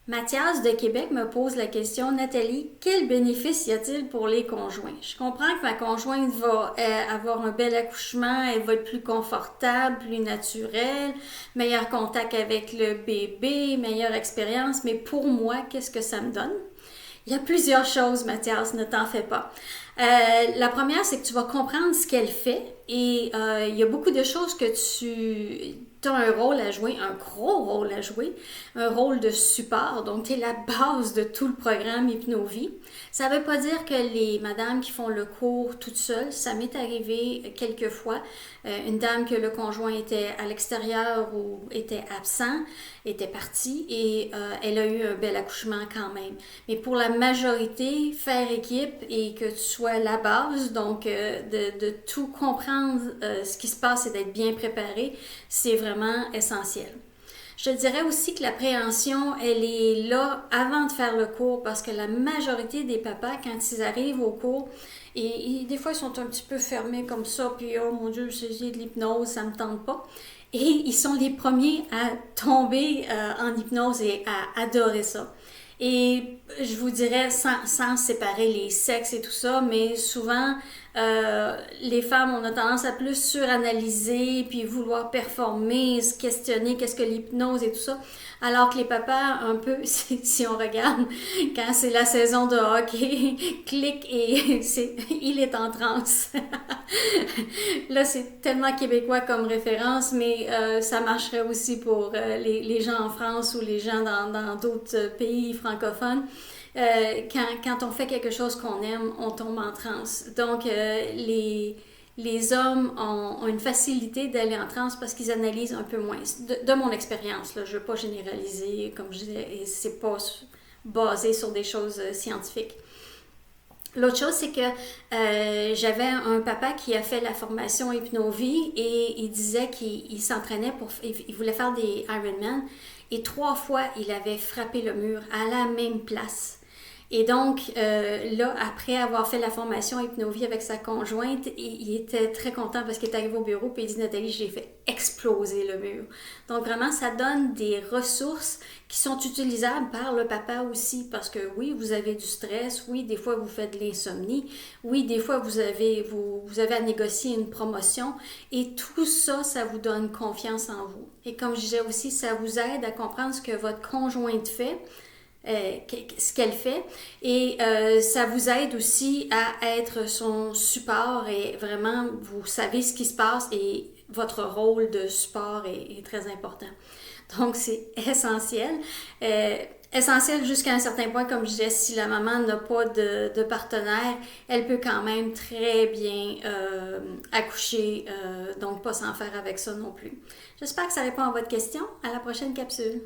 Mathias de Québec me pose la question, Nathalie, quel bénéfice y a-t-il pour les conjoints? Je comprends que ma conjointe va avoir un bel accouchement, elle va être plus confortable, plus naturelle, meilleur contact avec le bébé, meilleure expérience, mais pour moi, qu'est-ce que ça me donne? Il y a plusieurs choses, Mathias, ne t'en fais pas. La première, c'est que tu vas comprendre ce qu'elle fait et il y a beaucoup de choses que tu as un rôle à jouer, un gros rôle à jouer, un rôle de support. Donc, tu es la base de tout le programme Hypnovie. Ça ne veut pas dire que les madames qui font le cours toutes seules, ça m'est arrivé quelques fois, une dame que le conjoint était à l'extérieur ou était absent, était partie et elle a eu un bel accouchement quand même. Mais pour la majorité, faire équipe et que tu sois la base, donc de tout comprendre ce qui se passe et d'être bien préparé, c'est vraiment essentiel. Je te dirais aussi que l'appréhension, elle est là avant de faire le cours parce que la majorité des papas, quand ils arrivent au cours, et des fois ils sont un petit peu fermés comme ça, puis oh mon Dieu, j'ai de l'hypnose, ça me tente pas. Et ils sont les premiers à tomber en hypnose et à adorer ça. Et je vous dirais, sans séparer les sexes et tout ça, mais souvent, les femmes, on a tendance à plus suranalyser, puis vouloir performer, se questionner, qu'est-ce que l'hypnose et tout ça. Alors que les papas, un peu, si on regarde, quand c'est la saison de hockey, clic et il est en transe. Là, c'est tellement québécois comme référence, mais ça marcherait aussi pour les gens en France ou les gens dans d'autres pays francophones. Quand on fait quelque chose qu'on aime, on tombe en transe. Donc, les hommes ont une facilité d'aller en transe parce qu'ils analysent un peu moins. De mon expérience, là, je ne veux pas généraliser, comme je disais, et c'est pas basé sur des choses scientifiques. L'autre chose, c'est que j'avais un papa qui a fait la formation Hypnovie et il disait qu'il s'entraînait il voulait faire des Ironman et 3 fois, il avait frappé le mur à la même place. Et donc, là, après avoir fait la formation Hypnovie avec sa conjointe, il était très content parce qu'il est arrivé au bureau et il dit, Nathalie, j'ai fait exploser le mur. Donc, vraiment, ça donne des ressources qui sont utilisables par le papa aussi parce que oui, vous avez du stress, oui, des fois, vous faites de l'insomnie, oui, des fois, vous avez à négocier une promotion et tout ça, ça vous donne confiance en vous. Et comme je disais aussi, ça vous aide à comprendre ce que votre conjointe fait, ce qu'elle fait et ça vous aide aussi à être son support et vraiment vous savez ce qui se passe et votre rôle de support est très important. Donc c'est essentiel. Essentiel jusqu'à un certain point, comme je disais, si la maman n'a pas de partenaire, elle peut quand même très bien accoucher, donc pas s'en faire avec ça non plus. J'espère que ça répond à votre question. À la prochaine capsule.